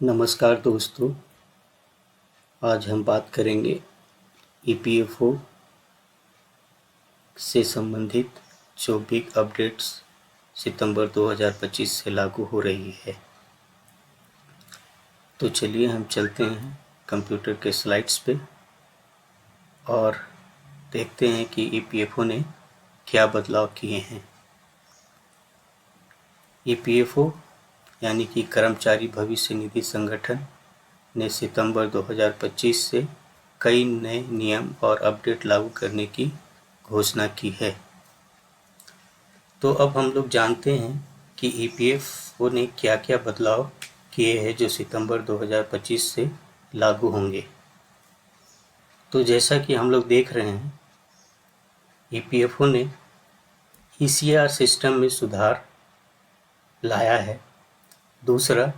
नमस्कार दोस्तों। आज हम बात करेंगे ईपीएफओ से संबंधित जो बिग अपडेट्स सितंबर 2025 से लागू हो रही है। तो चलिए हम चलते हैं कंप्यूटर के स्लाइड्स पे और देखते हैं कि ईपीएफओ ने क्या बदलाव किए हैं। ईपीएफओ यानी कि कर्मचारी भविष्य निधि संगठन ने सितंबर 2025 से कई नए नियम और अपडेट लागू करने की घोषणा की है। तो अब हम लोग जानते हैं कि ईपीएफओ ने क्या क्या बदलाव किए हैं जो सितंबर 2025 से लागू होंगे। तो जैसा कि हम लोग देख रहे हैं, ईपीएफओ ने ईसीआर सिस्टम में सुधार लाया है। दूसरा,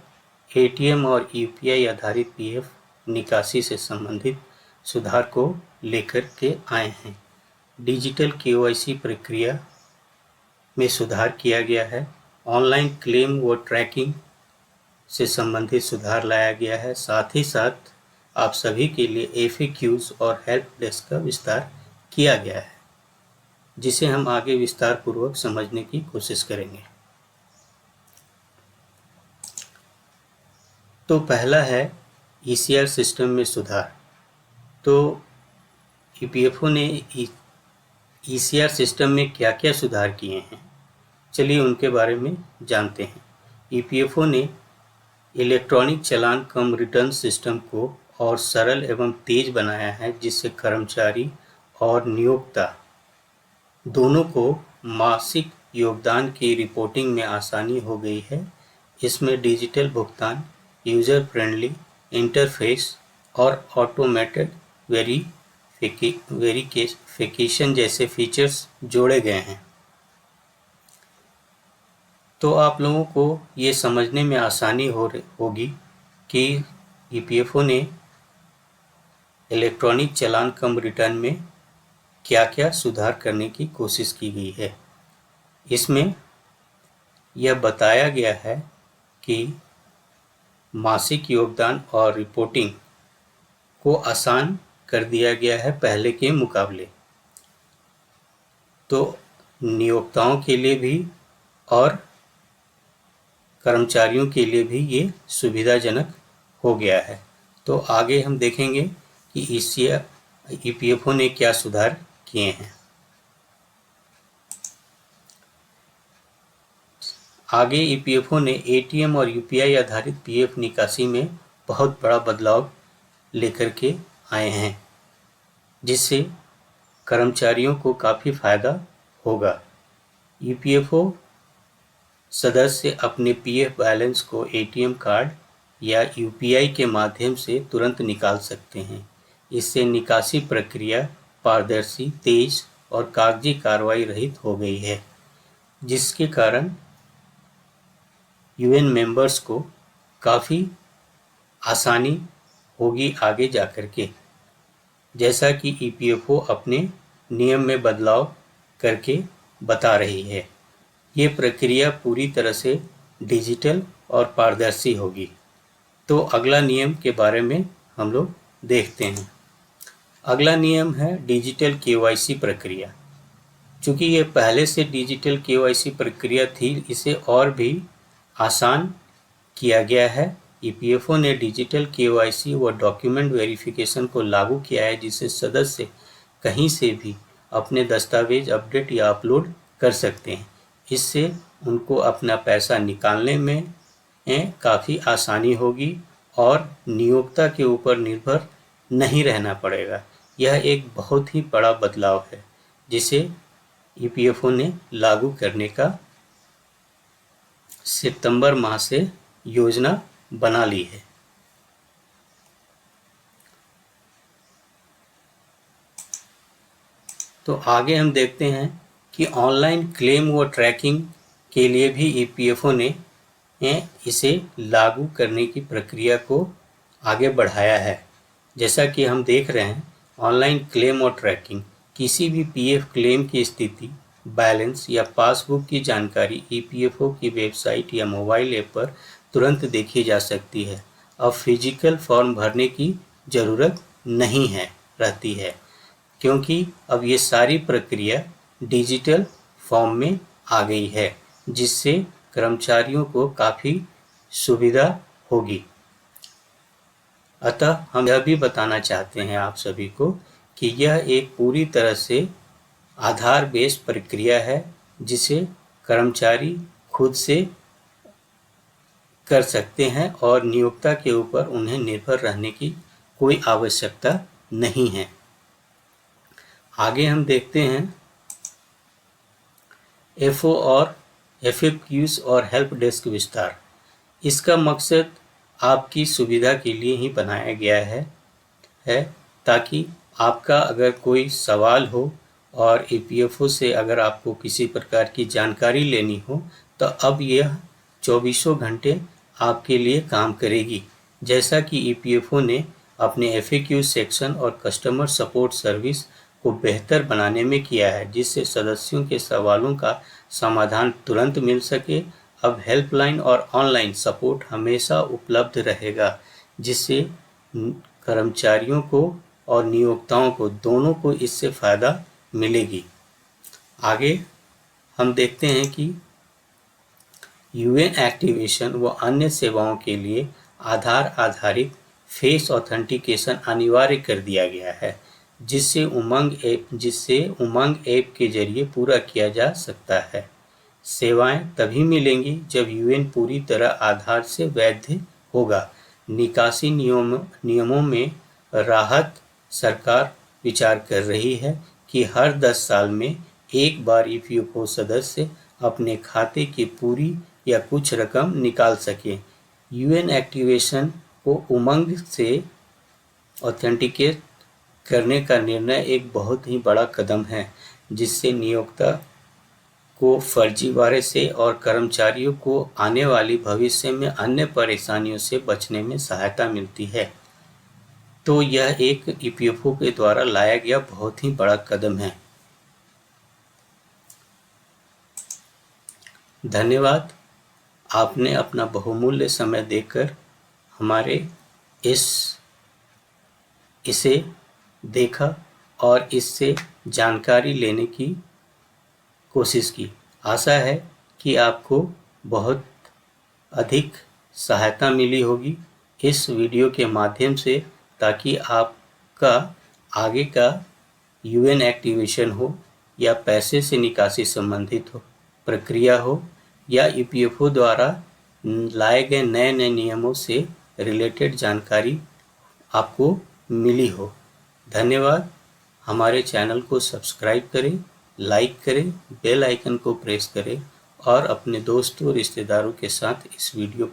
एटीएम और यूपीआई आधारित पीएफ निकासी से संबंधित सुधार को लेकर के आए हैं। डिजिटल केवाईसी प्रक्रिया में सुधार किया गया है। ऑनलाइन क्लेम व ट्रैकिंग से संबंधित सुधार लाया गया है। साथ ही साथ आप सभी के लिए एफएक्यूज और हेल्प डेस्क का विस्तार किया गया है, जिसे हम आगे विस्तार पूर्वक समझने की कोशिश करेंगे। तो पहला है ईसीआर सिस्टम में सुधार। तो ईपीएफओ ने ईसीआर सिस्टम में क्या क्या सुधार किए हैं, चलिए उनके बारे में जानते हैं। ईपीएफओ ने इलेक्ट्रॉनिक चालान कम रिटर्न सिस्टम को और सरल एवं तेज बनाया है, जिससे कर्मचारी और नियोक्ता दोनों को मासिक योगदान की रिपोर्टिंग में आसानी हो गई है। इसमें डिजिटल भुगतान, यूजर फ्रेंडली इंटरफेस और ऑटोमेटेड वेरिफिकेशन जैसे फीचर्स जोड़े गए हैं। तो आप लोगों को ये समझने में आसानी होगी कि ईपीएफओ ने इलेक्ट्रॉनिक चालान कम रिटर्न में क्या क्या सुधार करने की कोशिश की गई है। इसमें यह बताया गया है कि मासिक योगदान और रिपोर्टिंग को आसान कर दिया गया है पहले के मुकाबले। तो नियोक्ताओं के लिए भी और कर्मचारियों के लिए भी ये सुविधाजनक हो गया है। तो आगे हम देखेंगे कि ईपीएफओ ने क्या सुधार किए हैं। आगे ईपीएफओ ने एटीएम और यूपीआई आधारित पीएफ निकासी में बहुत बड़ा बदलाव लेकर के आए हैं, जिससे कर्मचारियों को काफ़ी फायदा होगा। ईपीएफओ सदस्य अपने पीएफ बैलेंस को एटीएम कार्ड या यूपीआई के माध्यम से तुरंत निकाल सकते हैं। इससे निकासी प्रक्रिया पारदर्शी, तेज और कागजी कार्रवाई रहित हो गई है, जिसके कारण यूएन मेंबर्स को काफ़ी आसानी होगी आगे जाकर के। जैसा कि ईपीएफओ अपने नियम में बदलाव करके बता रही है, ये प्रक्रिया पूरी तरह से डिजिटल और पारदर्शी होगी। तो अगला नियम के बारे में हम लोग देखते हैं। अगला नियम है डिजिटल केवाईसी प्रक्रिया। चूँकि ये पहले से डिजिटल केवाईसी प्रक्रिया थी, इसे और भी आसान किया गया है। ईपीएफओ ने डिजिटल केवाईसी व डॉक्यूमेंट वेरिफिकेशन को लागू किया है, जिससे सदस्य कहीं से भी अपने दस्तावेज अपडेट या अपलोड कर सकते हैं। इससे उनको अपना पैसा निकालने में काफ़ी आसानी होगी और नियोक्ता के ऊपर निर्भर नहीं रहना पड़ेगा। यह एक बहुत ही बड़ा बदलाव है, जिसे ईपीएफओ ने लागू करने का सितंबर माह से योजना बना ली है। तो आगे हम देखते हैं कि ऑनलाइन क्लेम व ट्रैकिंग के लिए भी ईपीएफओ ने इसे लागू करने की प्रक्रिया को आगे बढ़ाया है। जैसा कि हम देख रहे हैं, ऑनलाइन क्लेम और ट्रैकिंग, किसी भी पीएफ क्लेम की स्थिति, बैलेंस या पासबुक की जानकारी ईपीएफओ की वेबसाइट या मोबाइल ऐप पर तुरंत देखी जा सकती है। अब फिजिकल फॉर्म भरने की ज़रूरत नहीं है रहती है, क्योंकि अब ये सारी प्रक्रिया डिजिटल फॉर्म में आ गई है, जिससे कर्मचारियों को काफ़ी सुविधा होगी। अतः हम यह भी बताना चाहते हैं आप सभी को कि यह एक पूरी तरह से आधार बेस्ड प्रक्रिया है, जिसे कर्मचारी खुद से कर सकते हैं और नियोक्ता के ऊपर उन्हें निर्भर रहने की कोई आवश्यकता नहीं है। आगे हम देखते हैं एफओ और एफएक्यूज और हेल्प डेस्क विस्तार। इसका मकसद आपकी सुविधा के लिए ही बनाया गया है ताकि आपका अगर कोई सवाल हो और ईपीएफओ से अगर आपको किसी प्रकार की जानकारी लेनी हो तो अब यह 24 घंटे आपके लिए काम करेगी। जैसा कि ईपीएफओ ने अपने एफएक्यू सेक्शन और कस्टमर सपोर्ट सर्विस को बेहतर बनाने में किया है, जिससे सदस्यों के सवालों का समाधान तुरंत मिल सके। अब हेल्पलाइन और ऑनलाइन सपोर्ट हमेशा उपलब्ध रहेगा, जिससे कर्मचारियों को और नियोक्ताओं को दोनों को इससे फ़ायदा मिलेगी। आगे हम देखते हैं कि यूएन एक्टिवेशन व अन्य सेवाओं के लिए आधार आधारित फेस ऑथेंटिकेशन अनिवार्य कर दिया गया है, जिससे उमंग ऐप के जरिए पूरा किया जा सकता है। सेवाएं तभी मिलेंगी जब यूएन पूरी तरह आधार से वैध होगा। निकासी नियमों में राहत सरकार विचार कर रही है कि हर 10 साल में एक बार ईपीएफओ सदस्य अपने खाते की पूरी या कुछ रकम निकाल सके। यूएन एक्टिवेशन को उमंग से ऑथेंटिकेट करने का निर्णय एक बहुत ही बड़ा कदम है, जिससे नियोक्ता को फर्जीवाड़े से और कर्मचारियों को आने वाली भविष्य में अन्य परेशानियों से बचने में सहायता मिलती है। तो यह एक ईपीएफओ के द्वारा लाया गया बहुत ही बड़ा कदम है। धन्यवाद, आपने अपना बहुमूल्य समय देकर हमारे इसे देखा और इससे जानकारी लेने की कोशिश की। आशा है कि आपको बहुत अधिक सहायता मिली होगी इस वीडियो के माध्यम से, ताकि आपका आगे का यूएन एक्टिवेशन हो या पैसे से निकासी संबंधित हो प्रक्रिया हो या ईपीएफओ द्वारा लाए गए नए नियमों से रिलेटेड जानकारी आपको मिली हो। धन्यवाद। हमारे चैनल को सब्सक्राइब करें, लाइक करें, बेल आइकन को प्रेस करें और अपने दोस्तों रिश्तेदारों के साथ इस वीडियो को